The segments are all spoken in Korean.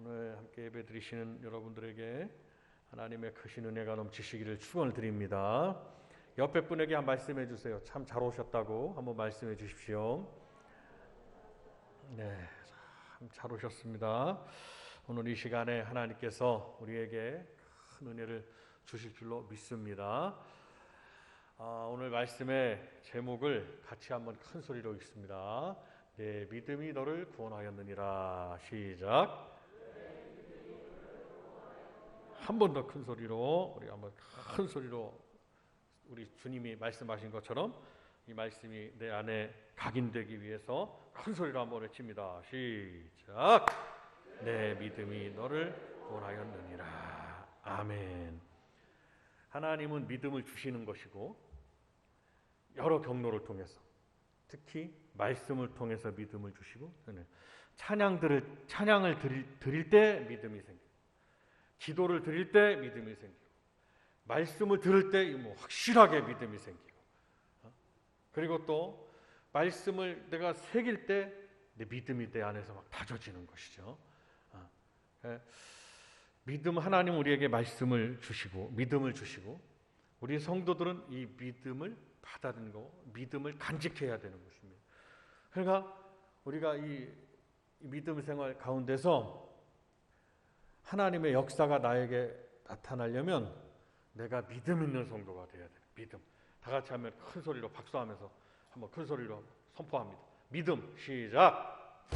오늘 함께 예배드리시는 여러분들에게 하나님의 크신 은혜가 넘치시기를 축원을 드립니다. 옆에 분에게 한 말씀해 주세요. 참 잘 오셨다고 한번 말씀해 주십시오. 네, 참 잘 오셨습니다. 오늘 이 시간에 하나님께서 우리에게 큰 은혜를 주실 줄로 믿습니다. 오늘 말씀의 제목을 같이 한번 큰 소리로 읽습니다. 내 믿음이 너를 구원하였느니라. 시작. 한 번 더 큰 소리로 우리 한번 큰 소리로 우리 주님이 말씀하신 것처럼 이 말씀이 내 안에 각인되기 위해서 큰 소리로 한번 외칩니다. 시작. 내 믿음이 너를 구원하였느니라. 아멘. 하나님은 믿음을 주시는 것이고 여러 경로를 통해서 특히 말씀을 통해서 믿음을 주시고 찬양을 드릴 때 믿음이 생깁니다. 기도를 드릴 때 믿음이 생기고 말씀을 들을 때 확실하게 믿음이 생기고 그리고 또 말씀을 내가 새길 때 내 믿음이 내 안에서 막 다져지는 것이죠. 믿음, 하나님 우리에게 말씀을 주시고 믿음을 주시고 우리 성도들은 이 믿음을 받아들이고 믿음을 간직해야 되는 것입니다. 그러니까 우리가 이 믿음 생활 가운데서 하나님의 역사가 나에게 나타나려면 내가 믿음 있는 성도가 되어야 돼요. 믿음. 다 같이 하면 큰 소리로 박수하면서 한번 큰 소리로 선포합니다. 믿음. 시작.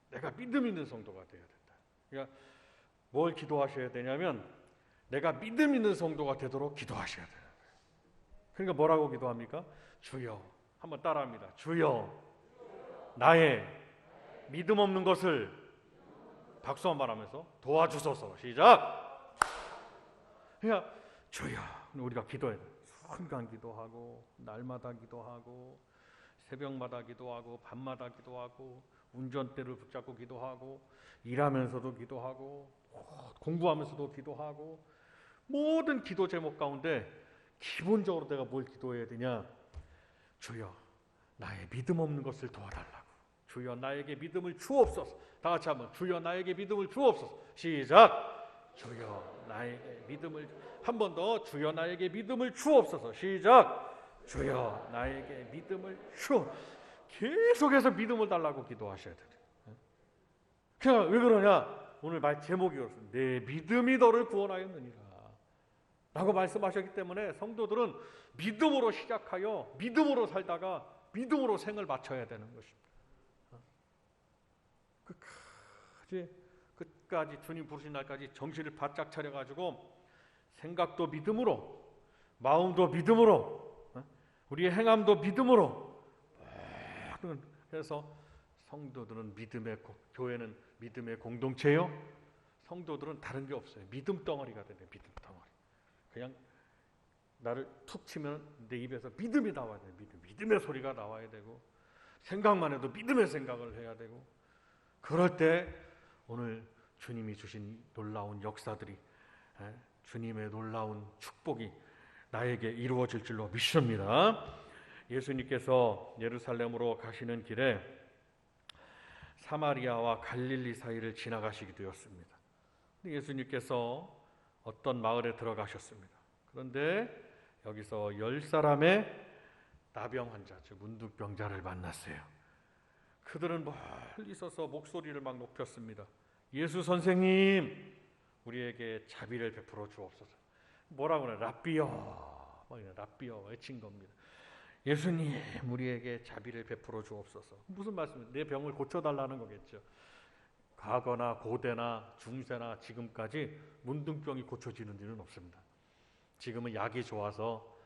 내가 믿음 있는 성도가 되어야 된다. 그러니까 뭘 기도하셔야 되냐면 내가 믿음 있는 성도가 되도록 기도하셔야 돼요. 그러니까 뭐라고 기도합니까? 주여. 한번 따라합니다. 주여. 나의 믿음 없는 것을 박수 한번 하면서 도와주소서. 시작. 그러니까 주여. 우리가 기도해야 돼. 순간 기도하고 날마다 기도하고 새벽마다 기도하고 밤마다 기도하고 운전대를 붙잡고 기도하고 일하면서도 기도하고 공부하면서도 기도하고 모든 기도 제목 가운데 기본적으로 내가 뭘 기도해야 되냐? 주여 나의 믿음 없는 것을 도와달라고. 주여 나에게 믿음을 주옵소서. 다 같이 한번 주여 나에게 믿음을 주옵소서. 시작. 주여 나에게 믿음을 한 번 더 주여 나에게 믿음을 주옵소서. 시작. 주여 나에게 믿음을 계속해서 믿음을 달라고 기도하셔야 돼요. 그냥 왜 그러냐? 오늘 말 제목이 그렇습니다. 내 믿음이 너를 구원하였느니라 라고 말씀하셨기 때문에 성도들은 믿음으로 시작하여 믿음으로 살다가 믿음으로 생을 마쳐야 되는 것입니다. 끝까지 주님 부르신 날까지 정신을 바짝 차려가지고 생각도 믿음으로 마음도 믿음으로 우리의 행함도 믿음으로 그래서 성도들은 교회는 믿음의 공동체요. 성도들은 다른 게 없어요. 믿음 덩어리가 되네. 믿음 덩어리. 그냥 나를 툭 치면 내 입에서 믿음이 나와야 돼요. 믿음의 소리가 나와야 되고 생각만 해도 믿음의 생각을 해야 되고 그럴 때 오늘 주님이 주신 놀라운 역사들이 주님의 놀라운 축복이 나에게 이루어질 줄로 믿습니다. 예수님께서 예루살렘으로 가시는 길에 사마리아와 갈릴리 사이를 지나가시게 되었습니다. 예수님께서 어떤 마을에 들어가셨습니다. 그런데 여기서 10사람의 나병 환자, 즉 문둥병자를 만났어요. 그들은 멀리 있어서 목소리를 막 높였습니다. 예수 선생님, 우리에게 자비를 베풀어 주옵소서. 뭐라고 그래? 라삐어 외친 겁니다. 예수님, 우리에게 자비를 베풀어 주옵소서. 무슨 말씀이에요? 내 병을 고쳐달라는 거겠죠. 과거나 고대나 중세나 지금까지 문둥병이 고쳐지는 일은 없습니다. 지금은 약이 좋아서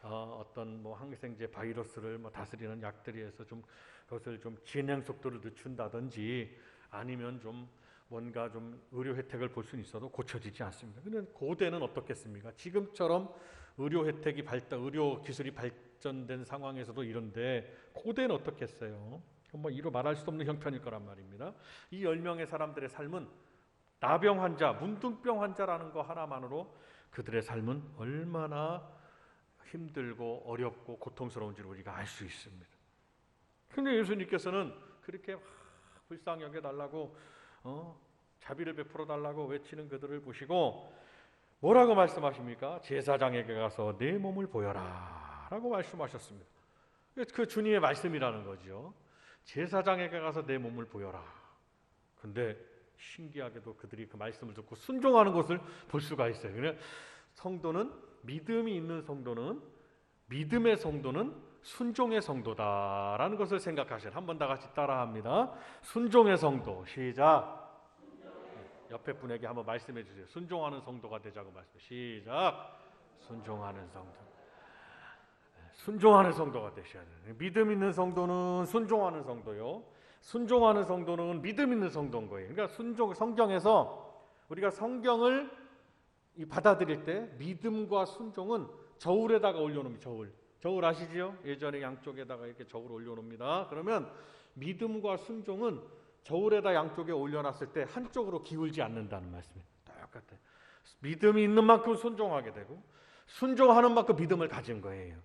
어떤 항생제 바이러스를 다스리는 약들이 해서 좀 그것을 좀 진행 속도를 늦춘다든지 아니면 좀 뭔가 좀 의료 혜택을 볼 수는 있어도 고쳐지지 않습니다. 그런데 고대는 어떻겠습니까? 지금처럼 의료 기술이 발전된 상황에서도 이런데 고대는 어떻겠어요? 이로 말할 수 없는 형편일 거란 말입니다. 이 10명의 사람들의 삶은 나병 환자, 문둥병 환자라는 거 하나만으로 그들의 삶은 얼마나 힘들고 어렵고 고통스러운지를 우리가 알 수 있습니다. 그런데 예수님께서는 그렇게 불쌍히 여겨달라고 자비를 베풀어 달라고 외치는 그들을 보시고 뭐라고 말씀하십니까? 제사장에게 가서 내 몸을 보여라 라고 말씀하셨습니다. 그 주님의 말씀이라는 거죠. 제사장에게 가서 내 몸을 보여라. 근데 신기하게도 그들이 그 말씀을 듣고 순종하는 것을 볼 수가 있어요. 그래 성도는, 믿음이 있는 성도는, 믿음의 성도는 순종의 성도다라는 것을 생각하셔요. 한번 다 같이 따라합니다. 순종의 성도. 시작. 옆에 분에게 한번 말씀해 주세요. 순종하는 성도가 되자고 말씀해. 시작. 순종하는 성도. 순종하는 성도가 되셔야 돼요. 믿음 있는 성도는 순종하는 성도요. 순종하는 성도는 믿음 있는 성도인 거예요. 그러니까 성경에서 우리가 성경을 받아들일 때 믿음과 순종은 저울에다가 올려놓습니다. 저울 아시지요? 예전에 양쪽에다가 이렇게 저울 올려놓습니다. 그러면 믿음과 순종은 저울에다 양쪽에 올려놨을 때 한쪽으로 기울지 않는다는 말씀이에요. 똑같아요. 믿음이 있는 만큼 순종하게 되고 순종하는 만큼 믿음을 가진 거예요.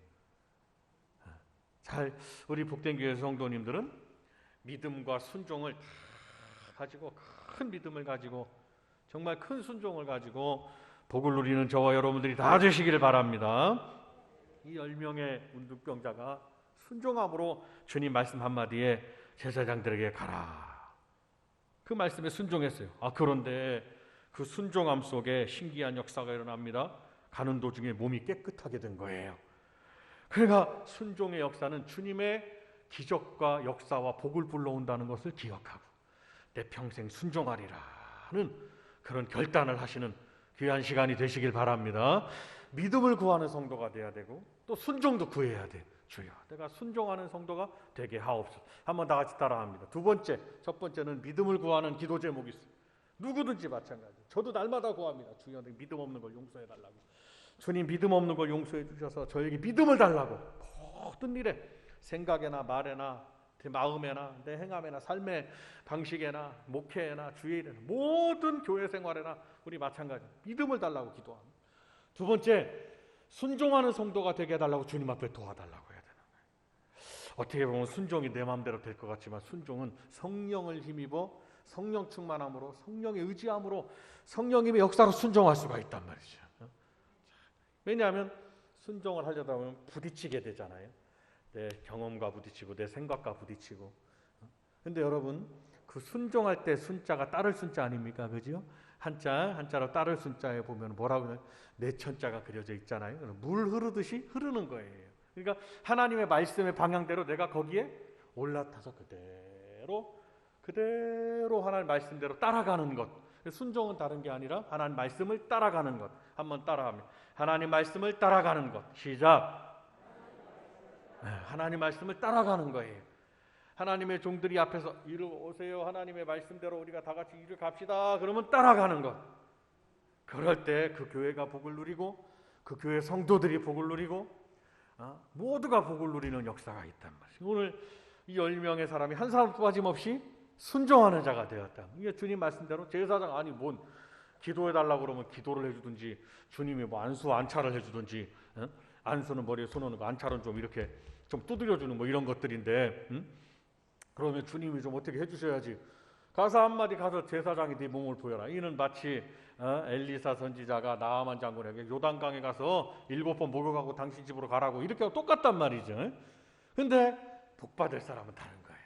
우리 복된 교회 성도님들은 믿음과 순종을 다 가지고, 큰 믿음을 가지고 정말 큰 순종을 가지고 복을 누리는 저와 여러분들이 다 되시기를 바랍니다. 이 10명의 문둥병자가 순종함으로 주님 말씀 한마디에 제사장들에게 가라, 그 말씀에 순종했어요. 그런데 그 순종함 속에 신기한 역사가 일어납니다. 가는 도중에 몸이 깨끗하게 된 거예요. 그러니까 순종의 역사는 주님의 기적과 역사와 복을 불러온다는 것을 기억하고 내 평생 순종하리라는 그런 결단을 하시는 귀한 시간이 되시길 바랍니다. 믿음을 구하는 성도가 돼야 되고 또 순종도 구해야 돼. 주여, 내가 순종하는 성도가 되게 하옵소서. 한번 다 같이 따라합니다. 두 번째, 첫 번째는 믿음을 구하는 기도 제목이 있어요. 누구든지 마찬가지. 저도 날마다 구합니다. 주여, 내 믿음 없는 걸 용서해 달라고. 주님, 믿음 없는 걸 용서해 주셔서 저에게 믿음을 달라고. 모든 일에, 생각에나 말에나 내 마음에나 내 행함에나 삶의 방식에나 목회에나 주의 일에나 모든 교회 생활에나 우리 마찬가지 믿음을 달라고 기도합니다. 두 번째, 순종하는 성도가 되게 해달라고 주님 앞에 도와달라고 해야 되는 거예요. 어떻게 보면 순종이 내 마음대로 될 것 같지만 순종은 성령을 힘입어 성령 충만함으로, 성령의 의지함으로, 성령님의 역사로 순종할 수가 있단 말이죠. 왜냐하면 순종을 하려다 보면 부딪히게 되잖아요. 내 경험과 부딪히고 내 생각과 부딪히고. 근데 여러분, 그 순종할 때 순자가 따를 순자 아닙니까? 그죠? 한자로 따를 순자에 보면 뭐라고 해요? 내천자가 그려져 있잖아요. 물 흐르듯이 흐르는 거예요. 그러니까 하나님의 말씀의 방향대로 내가 거기에 올라타서 그대로 하나님 말씀대로 따라가는 것. 순종은 다른 게 아니라 하나님 말씀을 따라가는 것. 한번 따라합니다. 하나님 말씀을 따라가는 것. 시작. 하나님 말씀을 따라가는 거예요. 하나님의 종들이 앞에서 이리 오세요. 하나님의 말씀대로 우리가 다 같이 이리 갑시다. 그러면 따라가는 것. 그럴 때 그 교회가 복을 누리고 그 교회 성도들이 복을 누리고 모두가 복을 누리는 역사가 있단 말이에요. 오늘 이 10명의 사람이 한 사람도 빠짐없이 순종하는 자가 되었다. 이게 주님 말씀대로 제사장 뭔 기도해달라고 그러면 기도를 해주든지 주님이 안차를 해주든지 안수는 머리에 손오는 거, 안차는 좀 이렇게 좀 두드려주는 이런 것들인데 그러면 주님이 좀 어떻게 해주셔야지. 가서 한마디 가서 제사장이 네 몸을 보여라. 이는 마치 엘리사 선지자가 나아만 장군에게 요단강에 가서 7번 목욕하고 당신 집으로 가라고 이렇게 하고 똑같단 말이죠. 근데 복받을 사람은 다른 거예요.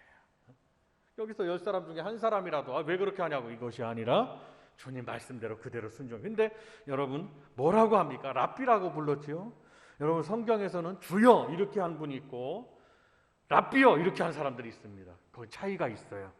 여기서 10사람 중에 한 사람이라도 왜 그렇게 하냐고 이것이 아니라 주님 말씀대로 그대로 순종. 근데 여러분 뭐라고 합니까? 랍비라고 불렀지요. 여러분 성경에서는 주여 이렇게 한 분이 있고 랍비여 이렇게 한 사람들이 있습니다. 그 차이가 있어요.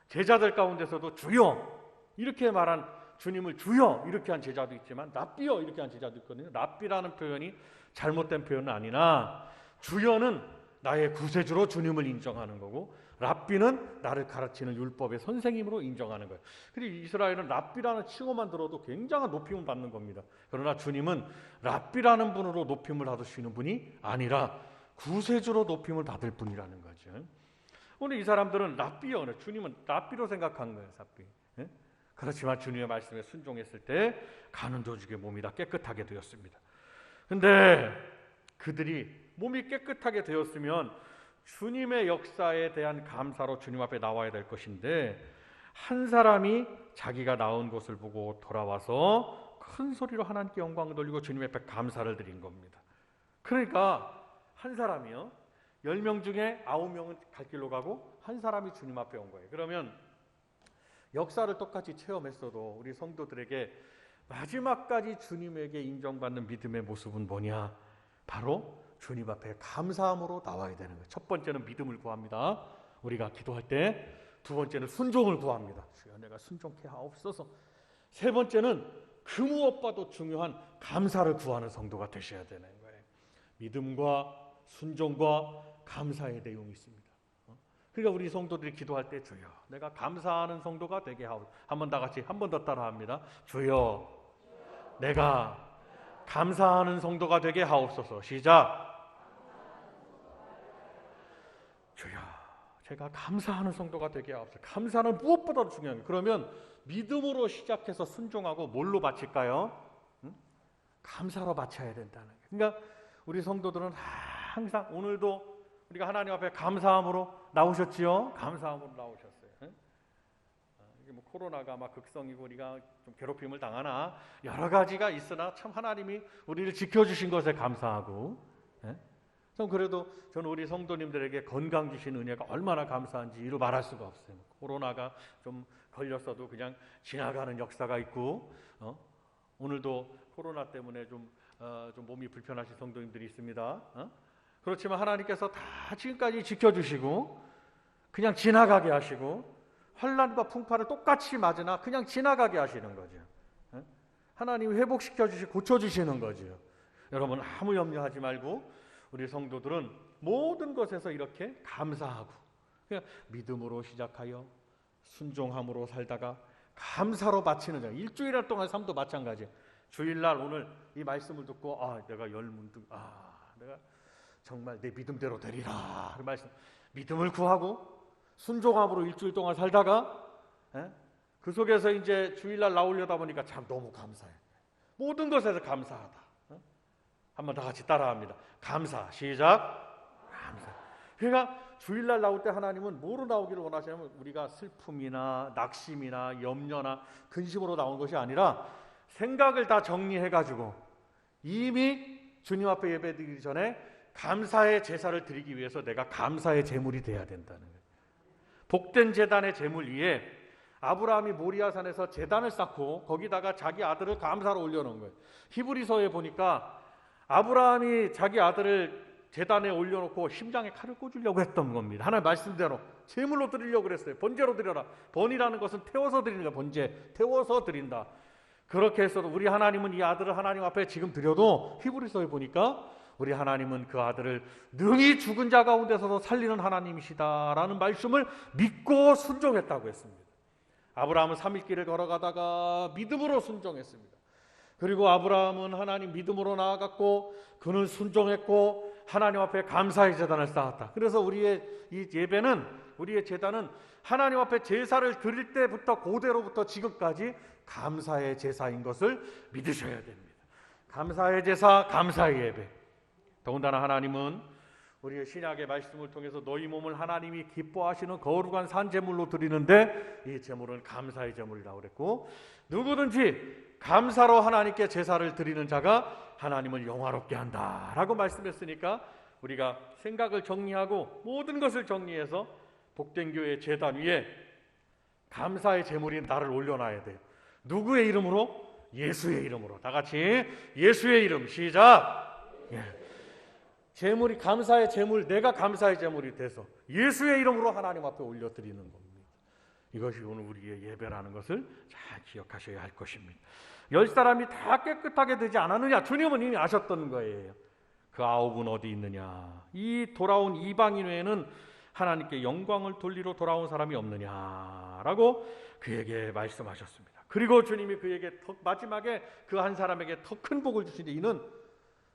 제자들 가운데서도 주여 이렇게 말한 주님을 주여 이렇게 한 제자도 있지만 랍비여 이렇게 한 제자도 있거든요. 랍비라는 표현이 잘못된 표현은 아니나 주여는 나의 구세주로 주님을 인정하는 거고 랍비는 나를 가르치는 율법의 선생님으로 인정하는 거예요. 그리고 이스라엘은 랍비라는 칭호만 들어도 굉장한 높임을 받는 겁니다. 그러나 주님은 랍비라는 분으로 높임을 받으시는 분이 아니라 구세주로 높임을 받을 분이라는 거죠. 오늘 이 사람들은 랍비요, 주님은 랍비로 생각한 거예요. 랍비. 그렇지만 주님의 말씀에 순종했을 때 가는 도중에 몸이 다 깨끗하게 되었습니다. 근데 그들이 몸이 깨끗하게 되었으면 주님의 역사에 대한 감사로 주님 앞에 나와야 될 것인데 한 사람이 자기가 나온 곳을 보고 돌아와서 큰 소리로 하나님께 영광을 돌리고 주님 앞에 감사를 드린 겁니다. 그러니까 한 사람이요, 10명 중에 9명은 갈 길로 가고 한 사람이 주님 앞에 온 거예요. 그러면 역사를 똑같이 체험했어도 우리 성도들에게 마지막까지 주님에게 인정받는 믿음의 모습은 뭐냐? 바로 주님 앞에 감사함으로 나와야 되는 거예요. 첫 번째는 믿음을 구합니다. 우리가 기도할 때. 두 번째는 순종을 구합니다. 주여 내가 순종케 하옵소서. 세 번째는 그 무엇보다도 중요한 감사를 구하는 성도가 되셔야 되는 거예요. 믿음과 순종과 감사의 내용이 있습니다. 그러니까 우리 성도들이 기도할 때 주여 내가 감사하는 성도가 되게 하옵소서. 한번 다 같이 한 번 더 따라합니다. 주여 내가 감사하는 성도가 되게 하옵소서. 시작. 주여 제가 감사하는 성도가 되게 하옵소서. 감사는 무엇보다도 중요한 거예요. 그러면 믿음으로 시작해서 순종하고 뭘로 바칠까요? 감사로 바쳐야 된다는 거예요. 그러니까 우리 성도들은 항상 오늘도 우리가 하나님 앞에 감사함으로 나오셨지요? 감사함으로 나오셨어요. 이게 뭐 코로나가 막 극성이고 우리가 좀 괴롭힘을 당하나 여러 가지가 있으나 참 하나님이 우리를 지켜주신 것에 감사하고, 전 그래도 저는 우리 성도님들에게 건강 주신 은혜가 얼마나 감사한지 이루 말할 수가 없어요. 코로나가 좀 걸렸어도 그냥 지나가는 역사가 있고, 오늘도 코로나 때문에 좀 몸이 불편하신 성도님들이 있습니다. 그렇지만 하나님께서 다 지금까지 지켜주시고 그냥 지나가게 하시고 환난과 풍파를 똑같이 맞으나 그냥 지나가게 하시는 거죠. 하나님이 회복시켜 주시고 고쳐주시는 거죠. 여러분 아무 염려하지 말고 우리 성도들은 모든 것에서 이렇게 감사하고 그냥 믿음으로 시작하여 순종함으로 살다가 감사로 바치는 자. 일주일 동안 삶도 마찬가지예요. 주일날 오늘 이 말씀을 듣고 내가 열문득 내가 정말 내 믿음대로 되리라 그 말씀, 믿음을 구하고 순종함으로 일주일 동안 살다가 그 속에서 이제 주일날 나오려다 보니까 참 너무 감사해. 모든 것에서 감사하다. 한번 다 같이 따라합니다. 감사. 시작. 감사. 그러니까 주일날 나올 때 하나님은 뭐로 나오기를 원하시냐면 우리가 슬픔이나 낙심이나 염려나 근심으로 나온 것이 아니라 생각을 다 정리해가지고 이미 주님 앞에 예배드리기 전에 감사의 제사를 드리기 위해서 내가 감사의 제물이 돼야 된다는 거예요. 복된 제단의 제물 위에 아브라함이 모리아산에서 제단을 쌓고 거기다가 자기 아들을 감사로 올려놓은 거예요. 히브리서에 보니까 아브라함이 자기 아들을 제단에 올려놓고 심장에 칼을 꽂으려고 했던 겁니다. 하나님 말씀대로 제물로 드리려고 그랬어요. 번제로 드려라. 번이라는 것은 태워서 드리는 거예요. 번제, 태워서 드린다. 그렇게 해서도 우리 하나님은 이 아들을 하나님 앞에 지금 드려도 히브리서에 보니까 우리 하나님은 그 아들을 능히 죽은 자 가운데서도 살리는 하나님이시다라는 말씀을 믿고 순종했다고 했습니다. 아브라함은 3일길을 걸어가다가 믿음으로 순종했습니다. 그리고 아브라함은 하나님 믿음으로 나아갔고 그는 순종했고 하나님 앞에 감사의 제단을 쌓았다. 그래서 우리의 이 예배는, 우리의 제단은 하나님 앞에 제사를 드릴 때부터 그대로부터 지금까지 감사의 제사인 것을 믿으셔야 됩니다. 감사의 제사, 감사의 예배. 더군다나 하나님은 우리의 신약의 말씀을 통해서 너희 몸을 하나님이 기뻐하시는 거룩한 산제물로 드리는데 이 제물은 감사의 제물이라고 그랬고, 누구든지 감사로 하나님께 제사를 드리는 자가 하나님을 영화롭게 한다라고 말씀했으니까 우리가 생각을 정리하고 모든 것을 정리해서 복된 교회 제단 위에 감사의 제물인 나를 올려놔야 돼요. 누구의 이름으로? 예수의 이름으로. 다 같이 예수의 이름 시작. 제물이 감사의 제물, 내가 감사의 제물이 돼서 예수의 이름으로 하나님 앞에 올려드리는 겁니다. 이것이 오늘 우리의 예배라는 것을 잘 기억하셔야 할 것입니다. 10사람이 다 깨끗하게 되지 않았느냐? 주님은 이미 아셨던 거예요. 그 9은 어디 있느냐? 이 돌아온 이방인 외에는 하나님께 영광을 돌리러 돌아온 사람이 없느냐라고 그에게 말씀하셨습니다. 그리고 주님이 그에게 마지막에 그 한 사람에게 더 큰 복을 주시는데 이는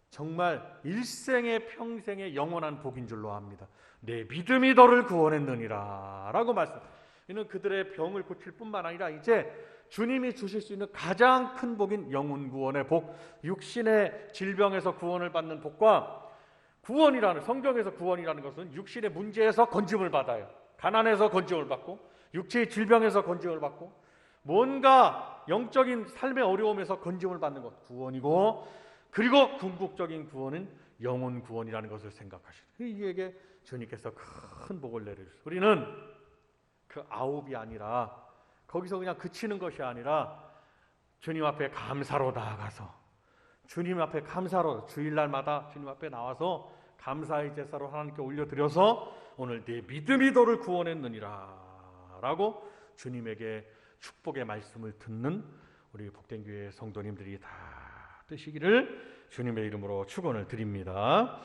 정말 일생의 평생의 영원한 복인 줄로 압니다. 내 믿음이 너를 구원했느니라 라고 말씀. 이는 그들의 병을 고칠 뿐만 아니라 이제 주님이 주실 수 있는 가장 큰 복인 영혼 구원의 복, 육신의 질병에서 구원을 받는 복과 성경에서 구원이라는 것은 육신의 문제에서 건짐을 받아요. 가난에서 건짐을 받고 육체의 질병에서 건짐을 받고 뭔가 영적인 삶의 어려움에서 건짐을 받는 것 구원이고, 그리고 궁극적인 구원은 영혼 구원이라는 것을 생각하시는, 이에게 주님께서 큰 복을 내려주세요. 우리는 그 아홉이 아니라 거기서 그냥 그치는 것이 아니라 주님 앞에 감사로 나아가서, 주님 앞에 감사로 주일날마다 주님 앞에 나와서 감사의 제사로 하나님께 올려드려서 오늘 네 믿음이 너를 구원했느니라 라고 주님에게 축복의 말씀을 듣는 우리 복된 교회 성도님들이 다 되시기를 주님의 이름으로 축원을 드립니다.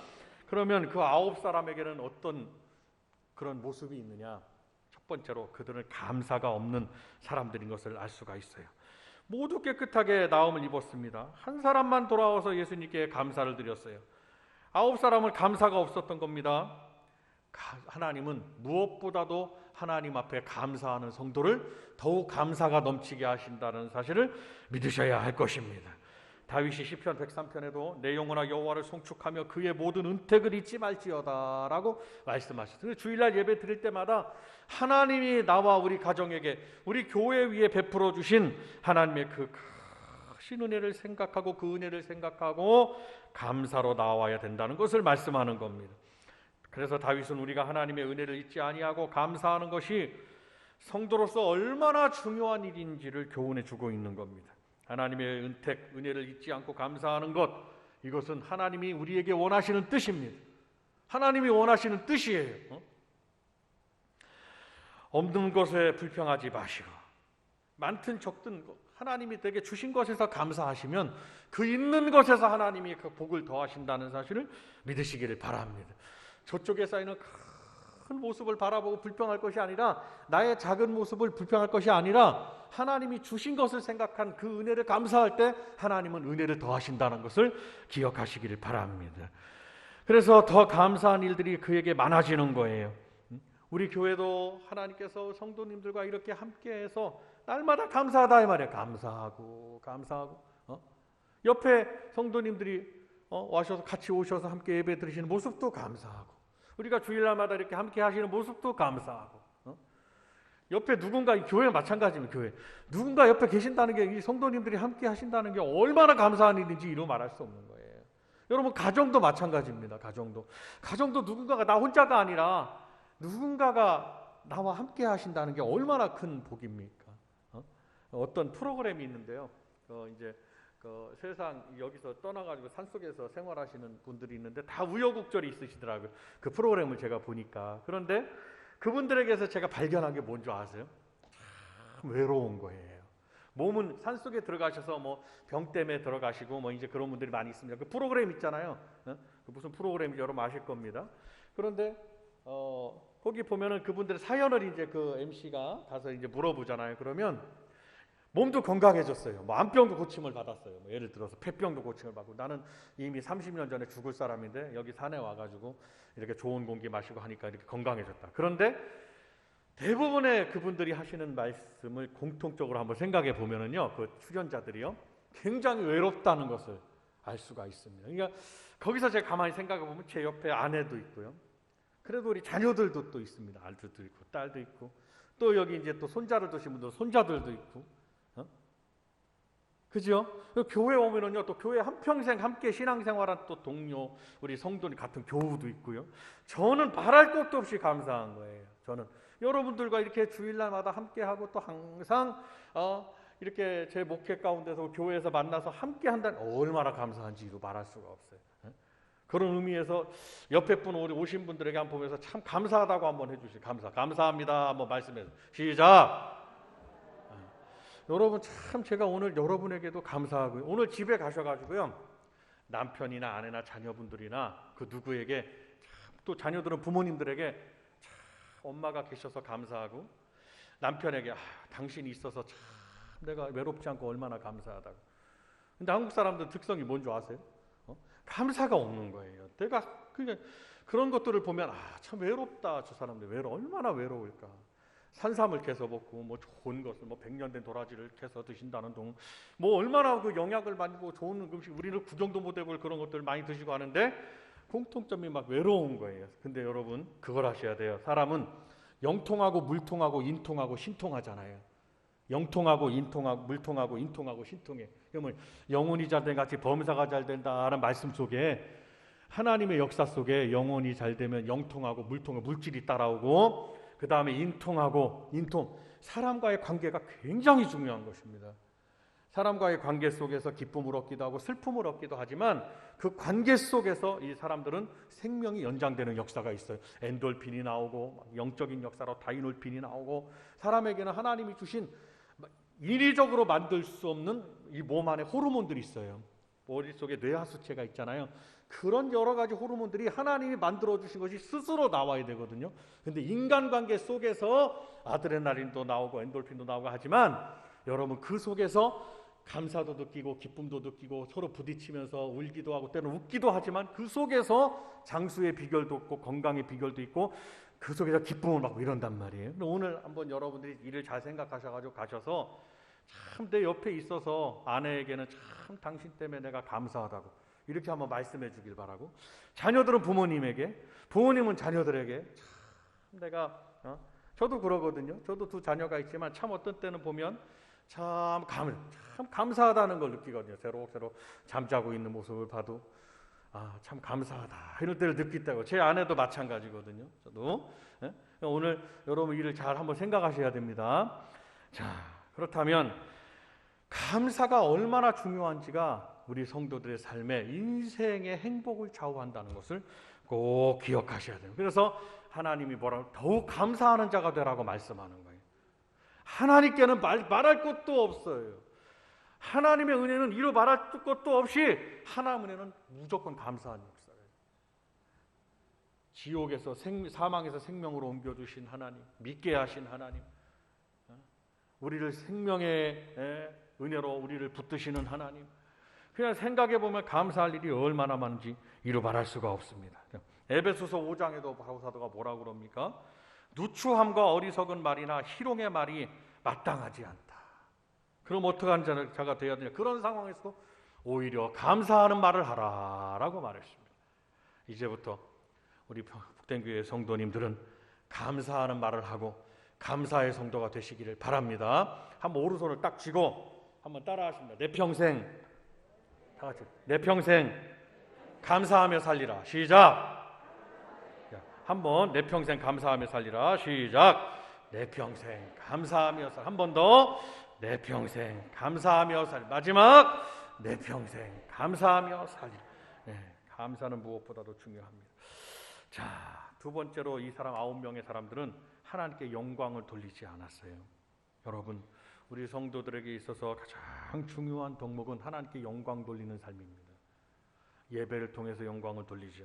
그러면 그 9사람에게는 어떤 그런 모습이 있느냐? 첫 번째로 그들은 감사가 없는 사람들인 것을 알 수가 있어요. 모두 깨끗하게 나음을 입었습니다. 한 사람만 돌아와서 예수님께 감사를 드렸어요. 9사람은 감사가 없었던 겁니다. 하나님은 무엇보다도 하나님 앞에 감사하는 성도를 더욱 감사가 넘치게 하신다는 사실을 믿으셔야 할 것입니다. 다윗이 시편 103편에도 내 영혼아 여호와를 송축하며 그의 모든 은택을 잊지 말지어다 라고 말씀하셨어요. 주일날 예배 드릴 때마다 하나님이 나와 우리 가정에게, 우리 교회 위에 베풀어 주신 하나님의 그 크신 은혜를 생각하고, 그 은혜를 생각하고 감사로 나와야 된다는 것을 말씀하는 겁니다. 그래서 다윗은 우리가 하나님의 은혜를 잊지 아니하고 감사하는 것이 성도로서 얼마나 중요한 일인지를 교훈해 주고 있는 겁니다. 하나님의 은택, 은혜를 잊지 않고 감사하는 것, 이것은 하나님이 우리에게 원하시는 뜻입니다. 하나님이 원하시는 뜻이에요. 없는 것에 불평하지 마시고 많든 적든 하나님이 내게 주신 것에서 감사하시면 그 있는 것에서 하나님이 그 복을 더하신다는 사실을 믿으시기를 바랍니다. 저쪽에 쌓이는 큰 모습을 바라보고 불평할 것이 아니라, 나의 작은 모습을 불평할 것이 아니라 하나님이 주신 것을 생각한 그 은혜를 감사할 때 하나님은 은혜를 더하신다는 것을 기억하시기를 바랍니다. 그래서 더 감사한 일들이 그에게 많아지는 거예요. 우리 교회도 하나님께서 성도님들과 이렇게 함께해서 날마다 감사하다 이 말이에요. 감사하고 옆에 성도님들이 와셔서 같이 오셔서 함께 예배 드리시는 모습도 감사하고, 우리가 주일날마다 이렇게 함께 하시는 모습도 감사하고, 옆에 누군가, 교회는 마찬가지입니다. 교회 누군가 옆에 계신다는 게, 이 성도님들이 함께 하신다는 게 얼마나 감사한 일인지 이루 말할 수 없는 거예요. 여러분, 가정도 마찬가지입니다. 가정도 누군가가, 나 혼자가 아니라 누군가가 나와 함께 하신다는 게 얼마나 큰 복입니까? 어떤 프로그램이 있는데요. 이제 세상 여기서 떠나가지고 산속에서 생활하시는 분들이 있는데 다 우여곡절이 있으시더라고요. 그 프로그램을 제가 보니까. 그런데 그분들에게서 제가 발견한 게 뭔지 아세요? 참 외로운 거예요. 몸은 산속에 들어가셔서 뭐 병 때문에 들어가시고 뭐 이제 그런 분들이 많이 있습니다. 그 프로그램 있잖아요. 무슨 프로그램인지 여러분 아실 겁니다. 그런데 거기 보면은 그분들의 사연을 이제 그 MC가 가서 이제 물어보잖아요. 그러면 몸도 건강해졌어요. 뭐 암병도 고침을 받았어요. 뭐 예를 들어서 폐병도 고침을 받고, 나는 이미 30년 전에 죽을 사람인데 여기 산에 와가지고 이렇게 좋은 공기 마시고 하니까 이렇게 건강해졌다. 그런데 대부분의 그분들이 하시는 말씀을 공통적으로 한번 생각해 보면은요, 그 출연자들이요, 굉장히 외롭다는 것을 알 수가 있습니다. 그러니까 거기서 제가 가만히 생각해 보면 제 옆에 아내도 있고요, 그래도 우리 자녀들도 또 있습니다. 아들도 있고 딸도 있고, 또 여기 이제 또 손자를 두신 분들 손자들도 있고, 그죠? 교회 오면은요, 또 교회 한평생 함께 신앙생활한 또 동료, 우리 성도님 같은 교우도 있고요. 저는 바랄 것도 없이 감사한 거예요. 저는 여러분들과 이렇게 주일날마다 함께하고 또 항상 이렇게 제 목회 가운데서 교회에서 만나서 함께 한다는, 얼마나 감사한지도 말할 수가 없어요. 그런 의미에서 옆에 분 우리 오신 분들에게 한번 보면서 참 감사하다고 한번 해주세요. 감사합니다 한번 말씀해서 시작. 여러분, 참 제가 오늘 여러분에게도 감사하고요. 오늘 집에 가셔가지고요, 남편이나 아내나 자녀분들이나 그 누구에게, 또 자녀들은 부모님들에게 참 엄마가 계셔서 감사하고, 남편에게 당신이 있어서 참 내가 외롭지 않고 얼마나 감사하다고. 근데 한국 사람들 특성이 뭔지 아세요? 감사가 없는 거예요. 내가 그런 것들을 보면 참 외롭다, 저 사람들 얼마나 외로울까. 산삼을 캐서 먹고, 뭐 좋은 것을, 뭐 100년 된 도라지를 캐서 드신다는 둥, 뭐 얼마나 그 영약을 많이 먹고 좋은 음식, 우리는 구경도 못 해볼 그런 것들을 많이 드시고 하는데 공통점이 막 외로운 거예요. 근데 여러분, 그걸 아셔야 돼요. 사람은 영통하고 물통하고 인통하고 신통하잖아요. 영통하고 인통하고 물통하고 인통하고 신통해. 그러면 영혼이 잘된 같이 범사가 잘 된다는 말씀 속에 하나님의 역사 속에 영혼이 잘 되면 영통하고 물통하고 물질이 따라오고 그 다음에 인통하고 인통 사람과의 관계가 굉장히 중요한 것입니다. 사람과의 관계 속에서 기쁨을 얻기도 하고 슬픔을 얻기도 하지만 그 관계 속에서 이 사람들은 생명이 연장되는 역사가 있어요. 엔돌핀이 나오고 영적인 역사로 다이놀핀이 나오고 사람에게는 하나님이 주신 인위적으로 만들 수 없는 이 몸 안에 호르몬들이 있어요. 머릿속에 뇌하수체가 있잖아요. 그런 여러 가지 호르몬들이 하나님이 만들어 주신 것이 스스로 나와야 되거든요. 근데 인간관계 속에서 아드레날린도 나오고 엔돌핀도 나오고 하지만 여러분 그 속에서 감사도 느끼고 기쁨도 느끼고 서로 부딪히면서 울기도 하고 때로는 웃기도 하지만 그 속에서 장수의 비결도 있고 건강의 비결도 있고 그 속에서 기쁨을 받고 이런단 말이에요. 오늘 한번 여러분들이 이를 잘 생각하셔가지고 가셔서 참 내 옆에 있어서 아내에게는 참 당신 때문에 내가 감사하다고 이렇게 한번 말씀해 주길 바라고 자녀들은 부모님에게 부모님은 자녀들에게 참 내가 저도 그러거든요. 저도 두 자녀가 있지만 참 어떤 때는 보면 참 감사하다는 걸 느끼거든요. 새록새록 잠자고 있는 모습을 봐도 참 감사하다 이런 때를 느끼다고. 제 아내도 마찬가지거든요. 저도 오늘 여러분 이를 잘 한번 생각하셔야 됩니다. 자, 그렇다면 감사가 얼마나 중요한지가 우리 성도들의 삶에 인생의 행복을 좌우한다는 것을 꼭 기억하셔야 돼요. 그래서 하나님이 뭐라고 더욱 감사하는 자가 되라고 말씀하는 거예요. 하나님께는 말할 것도 없어요. 하나님의 은혜는 이루 말할 것도 없이 하나님의 은혜는 무조건 감사한 역사예요. 지옥에서 사망에서 생명으로 옮겨주신 하나님, 믿게 하신 하나님, 우리를 생명의 은혜로 우리를 붙드시는 하나님, 그냥 생각해보면 감사할 일이 얼마나 많은지 이루 말할 수가 없습니다. 에베소서 5장에도 바울 사도가 뭐라고 그럽니까? 누추함과 어리석은 말이나 희롱의 말이 마땅하지 않다. 그럼 어떡한 자가 되어야 되냐? 그런 상황에서도 오히려 감사하는 말을 하라라고 말했습니다. 이제부터 우리 북된교회 성도님들은 감사하는 말을 하고 감사의 성도가 되시기를 바랍니다. 한번 오른손을 딱 쥐고 한번 따라하십니다. 내 평생 다 같이 내 평생 감사하며 살리라. 시작. 한번 내 평생 감사하며 살리라. 시작. 내 평생 감사하며 살. 한 번 더. 내 평생 감사하며 살. 마지막. 내 평생 감사하며 살리라. 감사는 무엇보다도 중요합니다. 자, 두 번째로 이 사람 9명의 사람들은 하나님께 영광을 돌리지 않았어요. 여러분, 우리 성도들에게 있어서 가장 중요한 덕목은 하나님께 영광 돌리는 삶입니다. 예배를 통해서 영광을 돌리죠.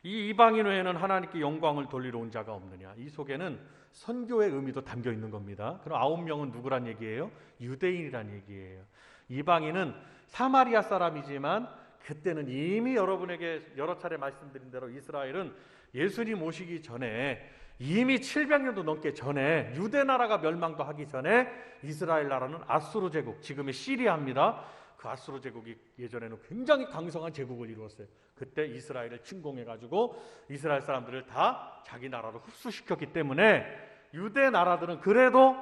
이 이방인 외에는 하나님께 영광을 돌리러 온 자가 없느냐. 이 속에는 선교의 의미도 담겨 있는 겁니다. 그럼 9명은 누구란 얘기예요? 유대인이란 얘기예요. 이방인은 사마리아 사람이지만 그때는 이미 여러분에게 여러 차례 말씀드린 대로 이스라엘은 예수님 오시기 전에 이미 700년도 넘게 전에 유대 나라가 멸망도 하기 전에 이스라엘 나라는 아수르 제국, 지금의 시리아입니다. 그 아수르 제국이 예전에는 굉장히 강성한 제국을 이루었어요. 그때 이스라엘을 침공해가지고 이스라엘 사람들을 다 자기 나라로 흡수시켰기 때문에 유대 나라들은 그래도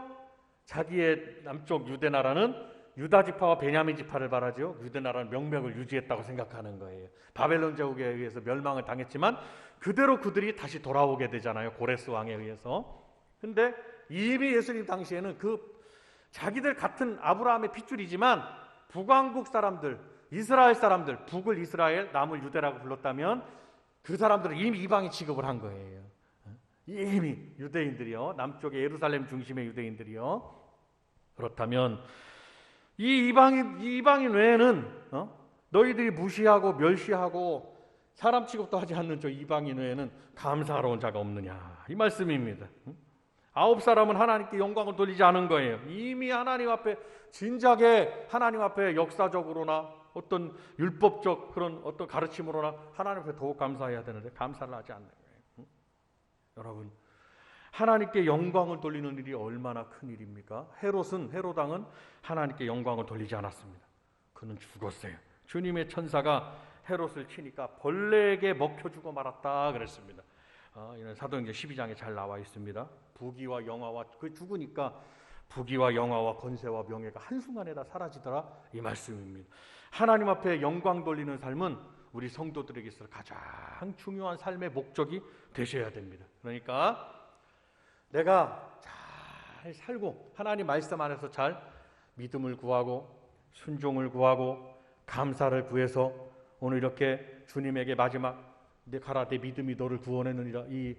자기의 남쪽 유대 나라는 유다 지파와 베냐민 지파를 말하죠. 유대 나라는 명맥을 유지했다고 생각하는 거예요. 바벨론 제국에 의해서 멸망을 당했지만 그대로 그들이 다시 돌아오게 되잖아요. 고레스 왕에 의해서. 근데 이미 예수님 당시에는 그 자기들 같은 아브라함의 핏줄이지만 북왕국 사람들, 이스라엘 사람들, 북을 이스라엘, 남을 유대라고 불렀다면 그 사람들은 이미 이방인 취급을 한 거예요. 이미 유대인들이요. 남쪽의 예루살렘 중심의 유대인들이요. 그렇다면 이 이방인 외에는 너희들이 무시하고 멸시하고 사람 취급도 하지 않는 저 이방인 외에는 감사하러 온 자가 없느냐, 이 말씀입니다. 9사람은 하나님께 영광을 돌리지 않은 거예요. 이미 하나님 앞에 진작에 하나님 앞에 역사적으로나 어떤 율법적 그런 어떤 가르침으로나 하나님 앞에 더욱 감사해야 되는데 감사를 하지 않는 거예요. 여러분, 하나님께 영광을 돌리는 일이 얼마나 큰 일입니까? 헤롯 왕은 하나님께 영광을 돌리지 않았습니다. 그는 죽었어요. 주님의 천사가 헤롯을 치니까 벌레에게 먹혀주고 말았다 그랬습니다. 이런 사도행전 12장에 잘 나와 있습니다. 부귀와 영화와 그 죽으니까 부귀와 영화와 권세와 명예가 한순간에 다 사라지더라 이 말씀입니다. 하나님 앞에 영광 돌리는 삶은 우리 성도들에게 있어 가장 중요한 삶의 목적이 되셔야 됩니다. 그러니까 내가 잘 살고 하나님 말씀 안에서 잘 믿음을 구하고 순종을 구하고 감사를 구해서 오늘 이렇게 주님에게 마지막 내 가라 내 믿음이 너를 구원했느니라 이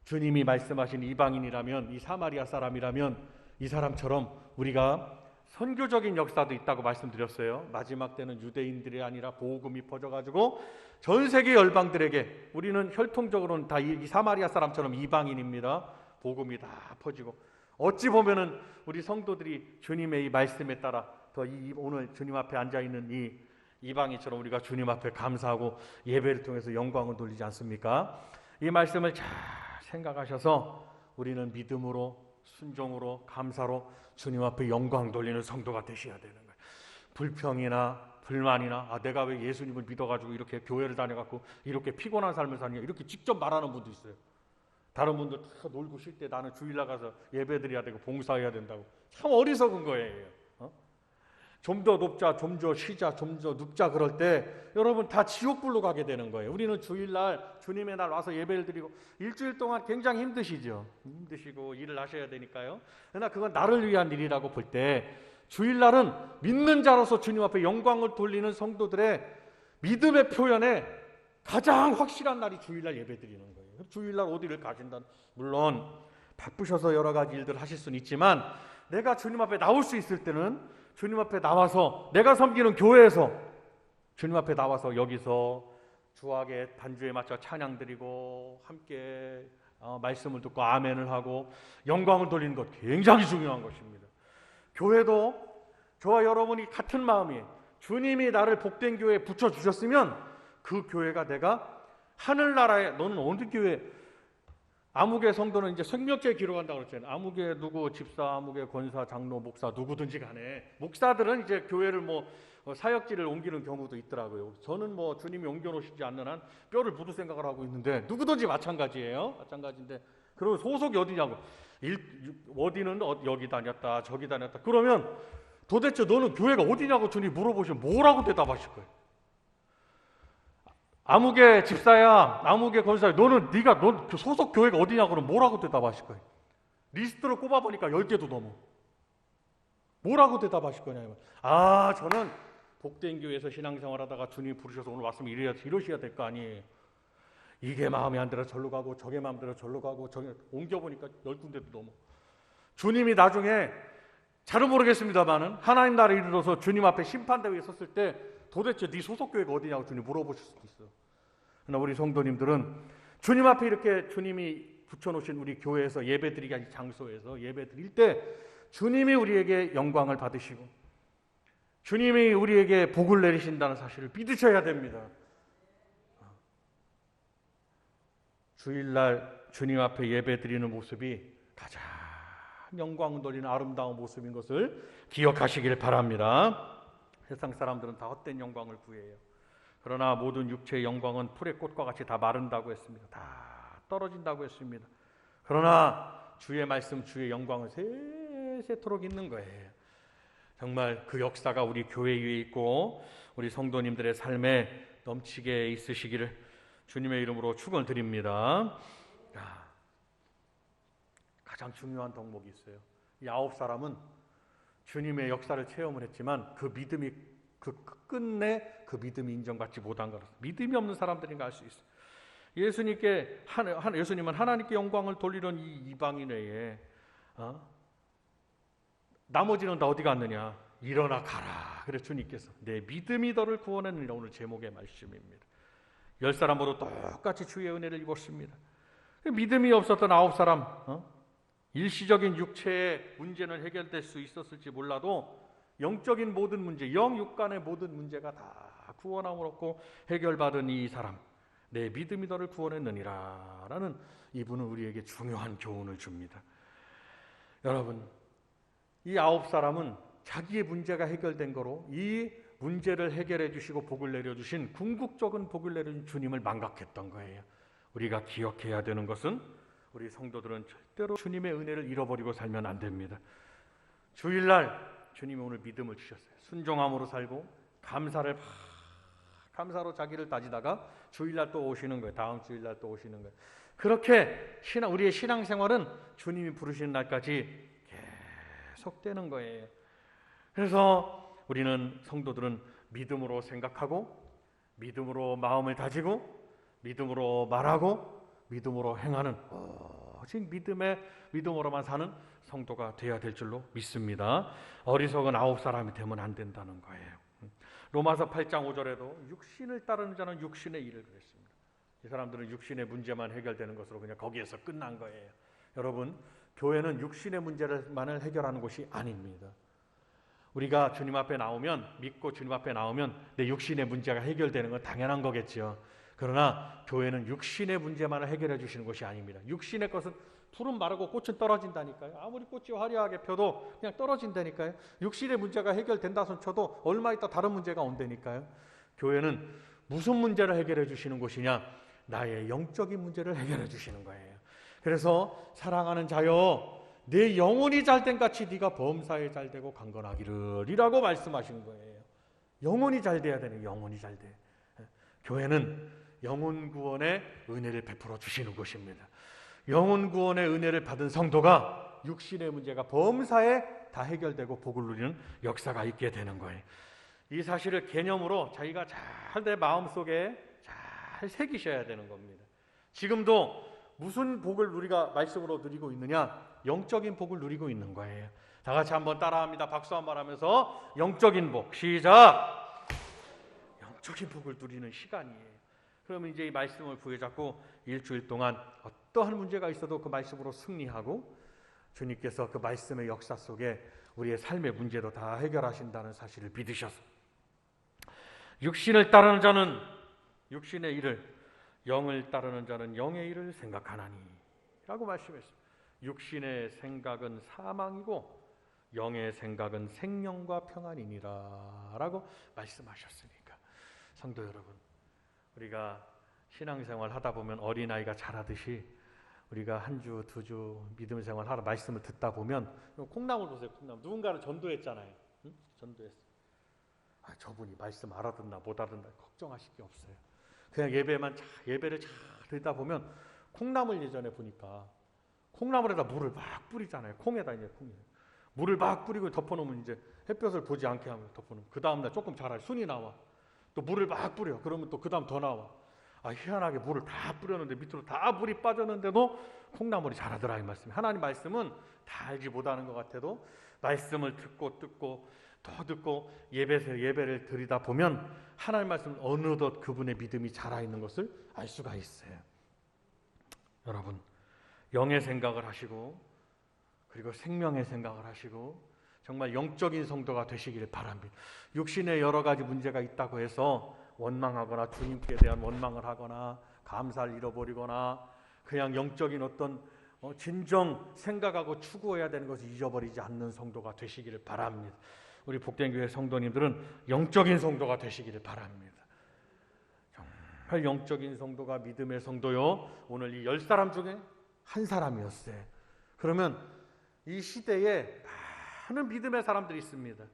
주님이 말씀하신 이방인이라면 이 사마리아 사람이라면 이 사람처럼 우리가 선교적인 역사도 있다고 말씀드렸어요. 마지막 때는 유대인들이 아니라 복음이 퍼져가지고 전 세계 열방들에게 우리는 혈통적으로는 다 이 사마리아 사람처럼 이방인입니다. 복음이 다 퍼지고 어찌 보면은 우리 성도들이 주님의 이 말씀에 따라 더 오늘 주님 앞에 앉아 있는 이 이방인처럼 우리가 주님 앞에 감사하고 예배를 통해서 영광을 돌리지 않습니까? 이 말씀을 잘 생각하셔서 우리는 믿음으로 순종으로 감사로 주님 앞에 영광 돌리는 성도가 되셔야 되는 거예요. 불평이나 불만이나 내가 왜 예수님을 믿어가지고 이렇게 교회를 다녀갖고 이렇게 피곤한 삶을 사느냐 이렇게 직접 말하는 분도 있어요. 다른 분들 다 놀고 쉴 때 나는 주일 나가서 예배드려야 되고 봉사해야 된다고. 참 어리석은 거예요. 좀 더 높자, 좀 더 쉬자, 좀 더 눕자 그럴 때 여러분 다 지옥불로 가게 되는 거예요. 우리는 주일날 주님의 날 와서 예배를 드리고 일주일 동안 굉장히 힘드시죠. 힘드시고 일을 하셔야 되니까요. 그러나 그건 나를 위한 일이라고 볼 때 주일날은 믿는 자로서 주님 앞에 영광을 돌리는 성도들의 믿음의 표현에 가장 확실한 날이 주일날 예배 드리는 거예요. 주일날 어디를 가신다. 물론 바쁘셔서 여러 가지 일들 하실 수는 있지만 내가 주님 앞에 나올 수 있을 때는 주님 앞에 나와서 내가 섬기는 교회에서 주님 앞에 나와서 여기서 주하게 반주에 맞춰 찬양 드리고 함께 말씀을 듣고 아멘을 하고 영광을 돌리는 것 굉장히 중요한 것입니다. 교회도 저와 여러분이 같은 마음이 주님이 나를 복된 교회에 붙여주셨으면 그 교회가 내가 하늘나라에 너는 어느 교회 아무개 성도는 이제 생명죄 기록한다고 그랬잖아요. 아무개 누구 집사, 아무개 권사, 장로, 목사 누구든지 간에 목사들은 이제 교회를 사역지를 옮기는 경우도 있더라고요. 저는 주님이 옮겨놓으시지 않는 한 뼈를 묻을 생각을 하고 있는데 누구든지 마찬가지예요. 마찬가지인데 그러면 소속이 어디냐고 어디는 여기 다녔다 저기 다녔다 그러면 도대체 너는 교회가 어디냐고 주님 물어보시면 뭐라고 대답하실 거예요? 아무개 집사야, 아무개 권사야, 넌 소속 교회가 어디냐고 그러면 뭐라고 대답하실 거예요? 리스트를 꼽아보니까 10개도 넘어. 뭐라고 대답하실 거냐면 저는 복된 교회에서 신앙생활하다가 주님이 부르셔서 오늘 왔으면 이러셔야 될 거 아니에요. 이게 마음에 안 들어 절로 가고 저게 마음에 들어 절로 가고 저게 옮겨보니까 10군데도 넘어. 주님이 나중에 잘은 모르겠습니다만은 하나님 나라에 이르러서 주님 앞에 심판대회에 섰을 때 도대체 네 소속 교회가 어디냐고 주님 물어보실 수도 있어요. 그러나 우리 성도님들은 주님 앞에 이렇게 주님이 붙여놓으신 우리 교회에서 예배드리기 하는 장소에서 예배드릴 때 주님이 우리에게 영광을 받으시고 주님이 우리에게 복을 내리신다는 사실을 믿으셔야 됩니다. 주일날 주님 앞에 예배드리는 모습이 가장 영광을 돌리는 아름다운 모습인 것을 기억하시길 바랍니다. 세상 사람들은 다 헛된 영광을 구해요. 그러나 모든 육체의 영광은 풀의 꽃과 같이 다 마른다고 했습니다. 다 떨어진다고 했습니다. 그러나 주의 말씀, 주의 영광은 세세토록 있는 거예요. 정말 그 역사가 우리 교회 위에 있고 우리 성도님들의 삶에 넘치게 있으시기를 주님의 이름으로 축원드립니다. 가장 중요한 덕목이 있어요. 이 9사람은 주님의 역사를 체험을 했지만 그 믿음이 끝내 그 믿음이 인정받지 못한 거라서 믿음이 없는 사람들인가 알 수 있어요. 예수님은 하나님께 영광을 돌리던 이 이방인 외에 나머지는 다 어디 갔느냐? 일어나 가라. 그래서 주님께서 내 믿음이 너를 구원했느니라. 오늘 제목의 말씀입니다. 10사람 모두 똑같이 주의 은혜를 입었습니다. 믿음이 없었던 9사람 일시적인 육체의 문제는 해결될 수 있었을지 몰라도 영적인 모든 문제, 영육간의 모든 문제가 다 구원함을 얻고 해결받은 이 사람, 내 믿음이 너를 구원했느니라 라는 이분은 우리에게 중요한 교훈을 줍니다. 여러분, 이 9사람은 자기의 문제가 해결된 거로 이 문제를 해결해 주시고 복을 내려주신 궁극적인 복을 내려준 주님을 망각했던 거예요. 우리가 기억해야 되는 것은 우리 성도들은 절대로 주님의 은혜를 잃어버리고 살면 안 됩니다. 주일날 주님이 오늘 믿음을 주셨어요. 순종함으로 살고 감사로 자기를 다지다가 주일날 또 오시는 거예요. 다음 주일날 또 오시는 거예요. 그렇게 우리의 신앙생활은 주님이 부르시는 날까지 계속되는 거예요. 그래서 우리는 성도들은 믿음으로 생각하고 믿음으로 마음을 다지고 믿음으로 말하고 믿음으로 행하는 오직 믿음으로만 사는 성도가 되어야 될 줄로 믿습니다. 어리석은 9사람이 되면 안 된다는 거예요. 로마서 8장 5절에도 육신을 따르는 자는 육신의 일을 그랬습니다. 이 사람들은 육신의 문제만 해결되는 것으로 그냥 거기에서 끝난 거예요. 여러분, 교회는 육신의 문제만을 해결하는 곳이 아닙니다. 우리가 주님 앞에 나오면, 믿고 주님 앞에 나오면 내 육신의 문제가 해결되는 건 당연한 거겠죠. 그러나 교회는 육신의 문제만을 해결해 주시는 것이 아닙니다. 육신의 것은 풀은 마르고 꽃은 떨어진다니까요. 아무리 꽃이 화려하게 펴도 그냥 떨어진다니까요. 육신의 문제가 해결된다 손 쳐도 얼마 있다 다른 문제가 온다니까요. 교회는 무슨 문제를 해결해 주시는 곳이냐? 나의 영적인 문제를 해결해 주시는 거예요. 그래서 사랑하는 자여, 내 영혼이 잘된 같이 네가 범사에 잘되고 강건하기를 이라고 말씀하신 거예요. 영혼이 잘 돼야 되는, 영혼이 잘 돼. 교회는 영혼 구원의 은혜를 베풀어 주시는 곳입니다. 영혼 구원의 은혜를 받은 성도가 육신의 문제가 범사에 다 해결되고 복을 누리는 역사가 있게 되는 거예요. 이 사실을 개념으로 자기가 잘 내 마음속에 잘 새기셔야 되는 겁니다. 지금도 무슨 복을 우리가 말씀으로 누리고 있느냐? 영적인 복을 누리고 있는 거예요. 다 같이 한번 따라합니다. 박수 한번 하면서 영적인 복. 시작! 영적인 복을 누리는 시간이에요. 그러면 이제 이 말씀을 부여잡고 일주일 동안 어떠한 문제가 있어도 그 말씀으로 승리하고 주님께서 그 말씀의 역사 속에 우리의 삶의 문제도 다 해결하신다는 사실을 믿으셔서 육신을 따르는 자는 육신의 일을, 영을 따르는 자는 영의 일을 생각하나니 라고 말씀했습니다. 육신의 생각은 사망이고 영의 생각은 생명과 평안이니라 라고 말씀하셨으니까, 성도 여러분, 우리가 신앙생활 하다 보면 어린아이가 자라듯이 우리가 한 주, 두 주 믿음 생활 하러 말씀을 듣다 보면 콩나물 보세요. 콩나물. 누군가를 전도했잖아요. 응? 전도했어. 저분이 말씀 알아듣나 못 알아듣나 걱정하실 게 없어요. 그냥 예배를 잘 듣다 보면 콩나물 예전에 보니까 콩나물에다 물을 막 뿌리잖아요. 콩에다 이제 물을 막 뿌리고 덮어놓으면 이제 햇볕을 보지 않게 하면 덮어놓으면 그 다음날 조금 자라요. 순이 나와. 또 물을 막 뿌려. 그러면 또 그 다음 더 나와. 희한하게 물을 다 뿌렸는데 밑으로 다 물이 빠졌는데도 콩나물이 자라더라 이 말씀이. 하나님 말씀은 다 알지 못하는 것 같아도 말씀을 듣고 더 듣고 예배를 드리다 보면 하나님 말씀 어느덧 그분의 믿음이 자라있는 것을 알 수가 있어요. 여러분, 영의 생각을 하시고 그리고 생명의 생각을 하시고 정말 영적인 성도가 되시기를 바랍니다. 육신에 여러 가지 문제가 있다고 해서 원망하거나 주님께 대한 원망을 하거나 감사를 잃어버리거나 그냥 영적인 어떤 진정 생각하고 추구해야 되는 것을 잊어버리지 않는 성도가 되시기를 바랍니다. 우리 복된교회 성도님들은 영적인 성도가 되시기를 바랍니다. 정말 영적인 성도가 믿음의 성도요. 오늘 이 10사람 중에 한 사람이었어요. 그러면 이 시대에 많은 믿음의 사람들이 있습니다.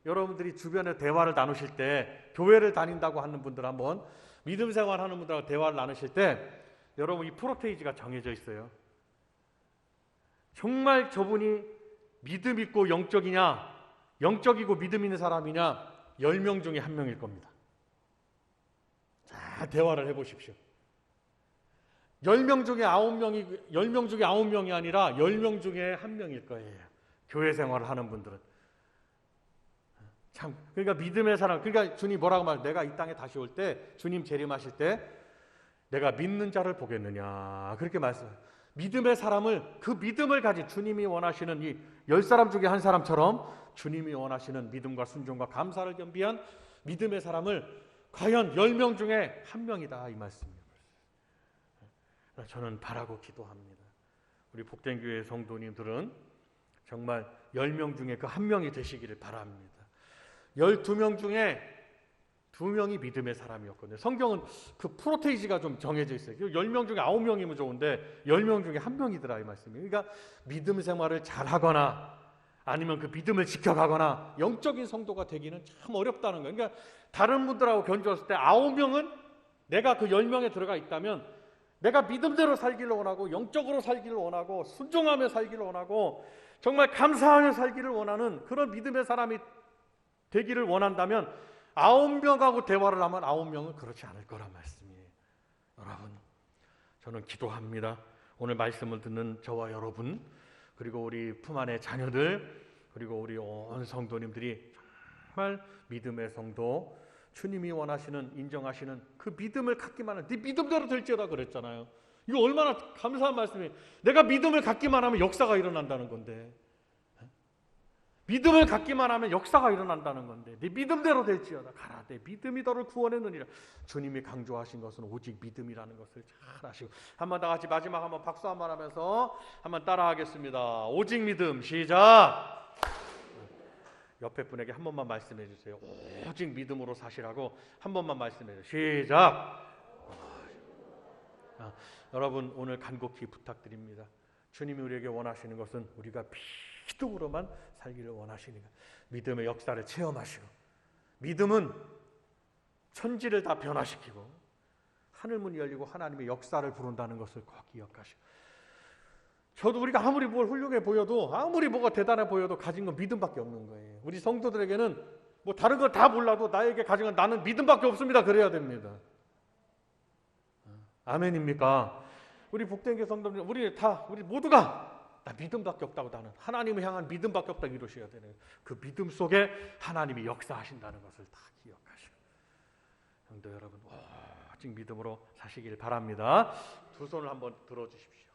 여러분들이 주변에 대화를 나누실 때, 교회를 다닌다고 하는 분들 한번 믿음 생활하는 분들하고 대화를 나누실 때 여러분 이 프로테이지가 정해져 있어요. 정말 저분이 믿음 있고 영적이고 믿음 있는 사람이냐, 10명 중에 1명일 겁니다. 자, 대화를 해보십시오. 10명 중에 9명이 아니라 10명 중에 1명일 거예요. 교회 생활을 하는 분들은. 참, 그러니까 믿음의 사람, 그러니까 주님 뭐라고 말해요? 내가 이 땅에 다시 올 때, 주님 재림하실 때 내가 믿는 자를 보겠느냐, 그렇게 말씀해요. 믿음의 사람을, 그 믿음을 가진 주님이 원하시는 이 10사람 중에 한 사람처럼 주님이 원하시는 믿음과 순종과 감사를 겸비한 믿음의 사람을 과연 10명 중에 1명이다 이 말씀입니다. 저는 바라고 기도합니다. 우리 복된교회 성도님들은 정말 10명 중에 그 1명이 되시기를 바랍니다. 12명 중에 2명이 믿음의 사람이었거든요. 성경은 그 프로테이지가 좀 정해져 있어요. 10명 중에 9명이면 좋은데 10명 중에 1명이더라 이 말씀이에요. 그러니까 믿음 생활을 잘하거나 아니면 그 믿음을 지켜가거나 영적인 성도가 되기는 참 어렵다는 거예요. 그러니까 다른 분들하고 견주었을 때 9명은 내가 그 10명에 들어가 있다면 내가 믿음대로 살기를 원하고 영적으로 살기를 원하고 순종하며 살기를 원하고 정말 감사하며 살기를 원하는 그런 믿음의 사람이 되기를 원한다면 9명하고 대화를 하면 9명은 그렇지 않을 거란 말씀이에요. 여러분, 저는 기도합니다. 오늘 말씀을 듣는 저와 여러분, 그리고 우리 품 안의 자녀들, 그리고 우리 온 성도님들이 정말 믿음의 성도, 주님이 원하시는, 인정하시는 그 믿음을 갖기만 하면 네 믿음대로 될지어다 그랬잖아요. 이거 얼마나 감사한 말씀이에요. 내가 믿음을 갖기만 하면 역사가 일어난다는 건데, 믿음을 갖기만 하면 역사가 일어난다는 건데 네 믿음대로 될지어다. 가라, 내 믿음이 너를 구원했느니라. 주님이 강조하신 것은 오직 믿음이라는 것을 잘 아시고, 한번 다 같이 마지막 한번 박수 한번 하면서 한번 따라하겠습니다. 오직 믿음. 시작. 옆에 분에게 한 번만 말씀해 주세요. 오직 믿음으로 사시라고 한 번만 말씀해 주세요. 시작. 여러분, 오늘 간곡히 부탁드립니다. 주님이 우리에게 원하시는 것은 우리가 믿음으로만 살기를 원하시니까 믿음의 역사를 체험하시고, 믿음은 천지를 다 변화시키고 하늘문이 열리고 하나님의 역사를 부른다는 것을 꼭 기억하시고, 저도 우리가 아무리 뭘 훌륭해 보여도 아무리 뭐가 대단해 보여도 가진 건 믿음밖에 없는 거예요. 우리 성도들에게는 뭐 다른 거 다 몰라도 나에게 가진 건 나는 믿음밖에 없습니다. 그래야 됩니다. 아멘입니까? 우리 복된교 성도들, 우리 모두가 나 믿음밖에 없다고, 나는 하나님을 향한 믿음밖에 없다고 이러셔야 되는, 그 믿음 속에 하나님이 역사하신다는 것을 다 기억하시고, 성도 여러분, 오직 믿음으로 사시길 바랍니다. 두 손을 한번 들어주십시오.